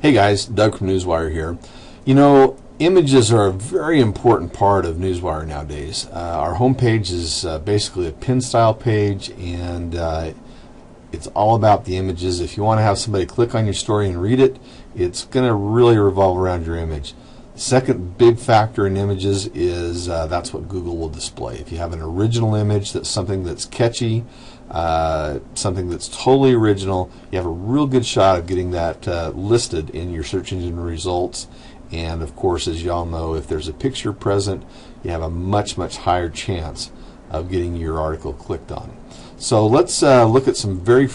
Hey guys, Doug from Newswire here. You know, images are a very important part of Newswire nowadays. Our homepage is basically a pin style page, and it's all about the images. If you want to have somebody click on your story and read it, it's going to really revolve around your image. The second big factor in images is that's what Google will display. If you have an original image, that's something that's catchy, something that's totally original, you have a real good shot of getting that listed in your search engine results. And of course, as you all know, if there's a picture present, you have a much higher chance of getting your article clicked on. So let's look at some very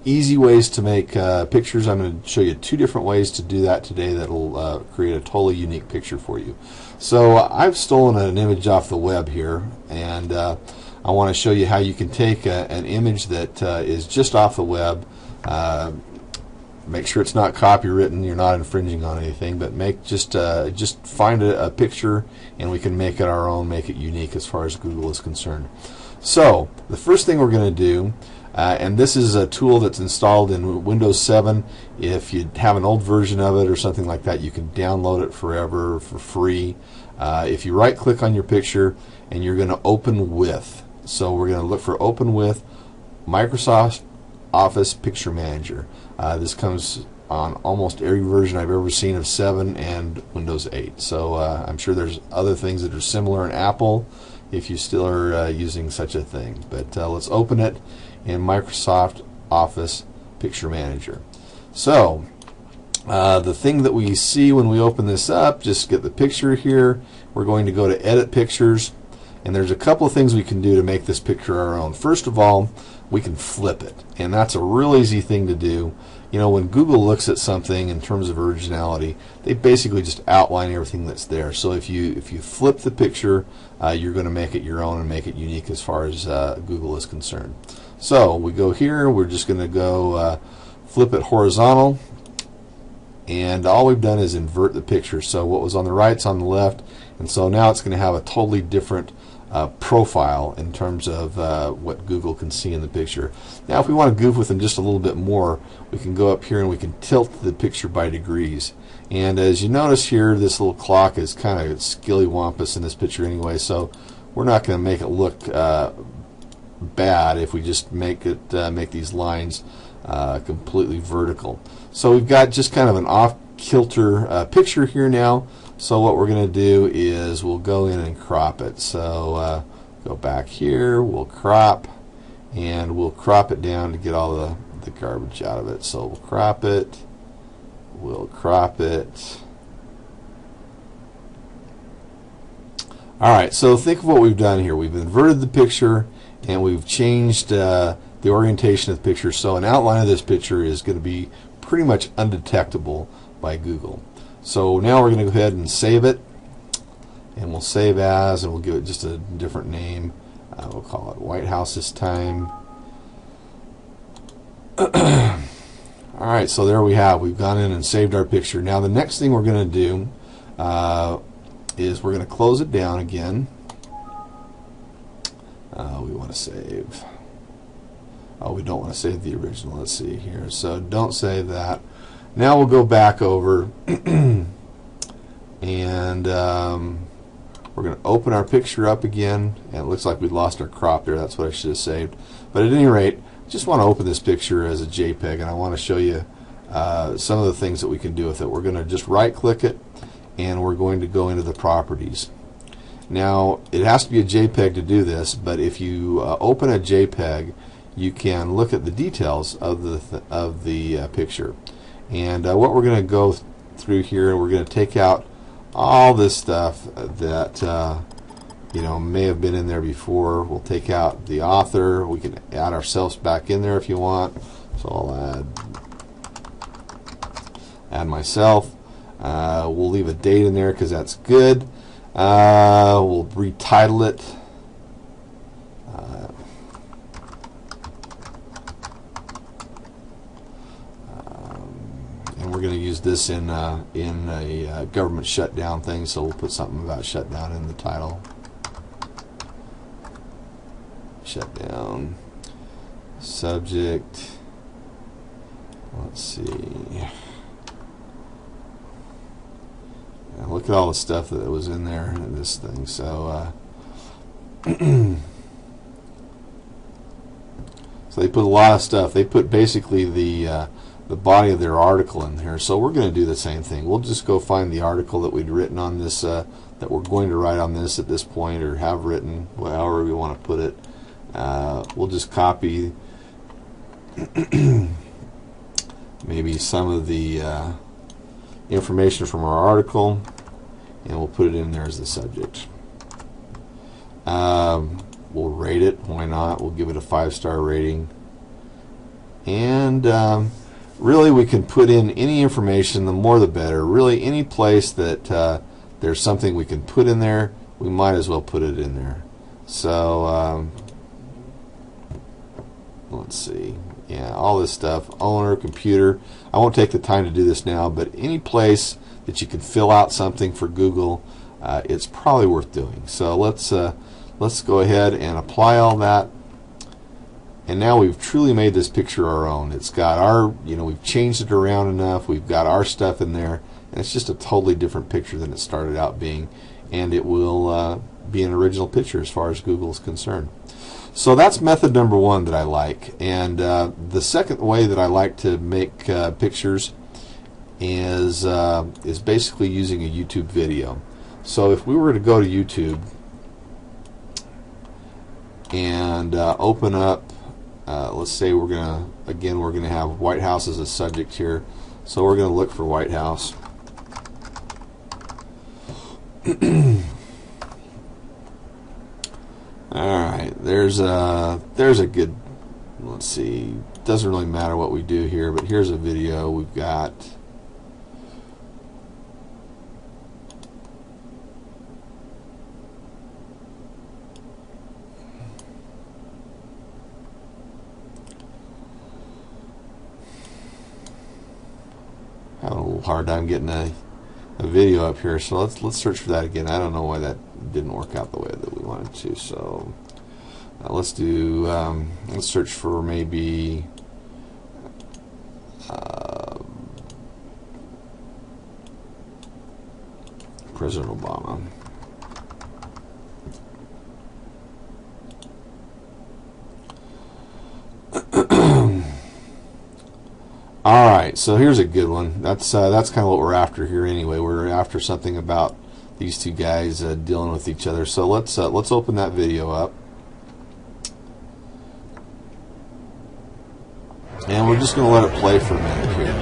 easy ways to make pictures. I'm going to show you two different ways to do that today that'll create a totally unique picture for you. So I've stolen an image off the web here, and I want to show you how you can take an image that is just off the web. Make sure it's not copywritten, you're not infringing on anything, but make just find a picture and we can make it our own, make it unique as far as Google is concerned. So the first thing we're going to do, and this is a tool that's installed in Windows 7. If you have an old version of it or something like that, you can download it forever for free. If you right click on your picture and you're going to open with, so we're going to look for open with Microsoft Office Picture Manager. This comes on almost every version I've ever seen of 7 and Windows 8. So I'm sure there's other things that are similar in Apple if you still are using such a thing. But let's open it in Microsoft Office Picture Manager. So the thing that we see when we open this up, just get the picture here. We're going to go to Edit Pictures, and there's a couple of things we can do to make this picture our own. First of all, we can flip it, and that's a real easy thing to do. You know, when Google looks at something in terms of originality, they basically just outline everything that's there. So if you flip the picture, you're going to make it your own and make it unique as far as Google is concerned. So we go here, we're just going to go flip it horizontal, and all we've done is invert the picture. So what was on the right's on the left, and so now it's going to have a totally different profile in terms of what Google can see in the picture. Now if we want to goof with them just a little bit more, we can go up here and we can tilt the picture by degrees. And as you notice here, this little clock is kind of skillywampus in this picture anyway, so we're not going to make it look bad if we just make these lines completely vertical. So we've got just kind of an off-kilter picture here now. So what we're going to do is we'll go in and crop it. So go back here, we'll crop, and we'll crop it down to get all the garbage out of it. So we'll crop it, we'll crop it. Alright, so think of what we've done here. We've inverted the picture and we've changed the orientation of the picture. So an outline of this picture is going to be pretty much undetectable by Google. So now we're going to go ahead and save it, and we'll save as, and we'll give it just a different name. We'll call it White House this time. Alright, so there we have. We've gone in and saved our picture. Now the next thing we're going to do is we're going to close it down again. We want to save. Oh, we don't want to save the original. Let's see here. So don't save that. Now we'll go back over and we're going to open our picture up again, and it looks like we lost our crop there. That's what I should have saved. But at any rate, I just want to open this picture as a JPEG, and I want to show you some of the things that we can do with it. We're going to just right click it, and we're going to go into the properties. Now it has to be a JPEG to do this, but if you open a JPEG, you can look at the details of the picture. And what we're going to go through here, we're going to take out all this stuff that may have been in there before. We'll take out the author. We can add ourselves back in there if you want. So I'll add myself. We'll leave a date in there because that's good. We'll retitle it. We're going to use this in a government shutdown thing, so we'll put something about shutdown in the title. Shutdown. Subject. Let's see. look at all the stuff that was in there in this thing. So so they put a lot of stuff. They put basically the body of their article in here. So we're going to do the same thing. We'll just go find the article that we'd written on this, that we're going to write on this at this point, or have written, however we want to put it. We'll just copy maybe some of the information from our article, and we'll put it in there as the subject. We'll rate it. Why not? We'll give it a 5-star rating. And really, we can put in any information. The more the better. Really, any place that there's something we can put in there, we might as well put it in there. So let's see. Yeah, all this stuff. Owner, computer. I won't take the time to do this now, but any place that you can fill out something for Google, it's probably worth doing. So let's go ahead and apply all that. And now we've truly made this picture our own. It's got our, we've changed it around enough. We've got our stuff in there, and it's just a totally different picture than it started out being. And it will be an original picture as far as Google is concerned. So that's method number one that I like. And the second way that I like to make pictures is basically using a YouTube video. So if we were to go to YouTube and open up, let's say we're gonna have White House as a subject here. So we're gonna look for White House. Alright, there's a good, let's see, doesn't really matter what we do here, but here's a video we've got. Having a little hard time getting a video up here, so let's search for that again. I don't know why that didn't work out the way that we wanted to. So let's do let's search for maybe President Obama. All right, so here's a good one. That's kind of what we're after here. Anyway, we're after something about these two guys dealing with each other. So let's open that video up, and we're just going to let it play for a minute here.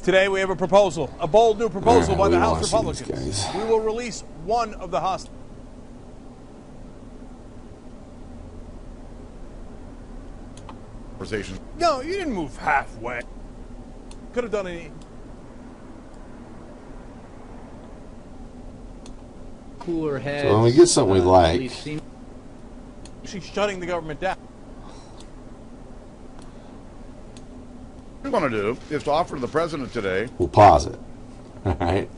Today we have a proposal, a bold new proposal by the House see Republicans. We will release one of the hostages. No, you didn't move halfway. Could have done any. Cooler heads. So when we get something we like, She's shutting the government down. What we want to do is to offer the president today. we'll pause it. All right,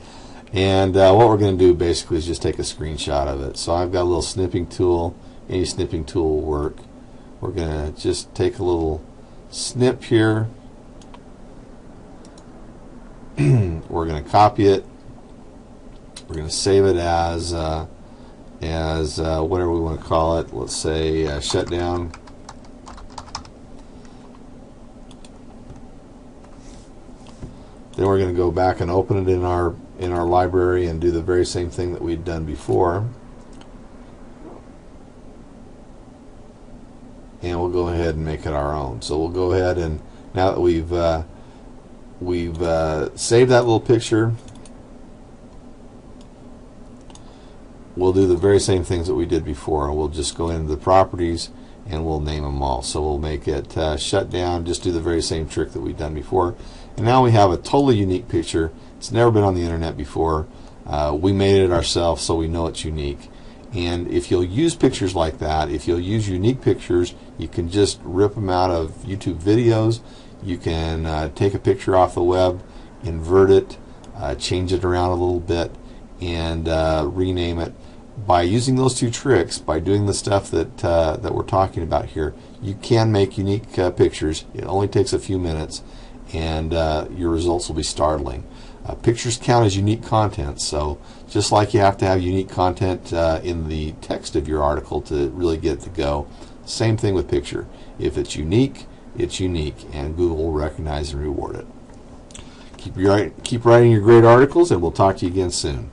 and what we're going to do basically is just take a screenshot of it. So I've got a little snipping tool. Any snipping tool will work. We're going to just take a little snip here. We're going to copy it. We're going to save it as whatever we want to call it. Let's say shutdown. Then we're going to go back and open it in our library and do the very same thing that we'd done before. And we'll go ahead and make it our own. So we'll go ahead and, now that we've saved that little picture, we'll do the very same things that we did before. We'll just go into the properties and we'll name them all. So we'll make it shut down, just do the very same trick that we've done before. And now we have a totally unique picture. It's never been on the internet before. We made it ourselves, so we know it's unique. And if you'll use pictures like that, if you'll use unique pictures, you can just rip them out of YouTube videos. You can take a picture off the web, invert it, change it around a little bit, and rename it. by using those two tricks, by doing the stuff that we're talking about here, you can make unique pictures. It only takes a few minutes, and your results will be startling. Pictures count as unique content, so just like you have to have unique content in the text of your article to really get it to go, same thing with picture. If it's unique, and Google will recognize and reward it. Keep writing your great articles, and we'll talk to you again soon.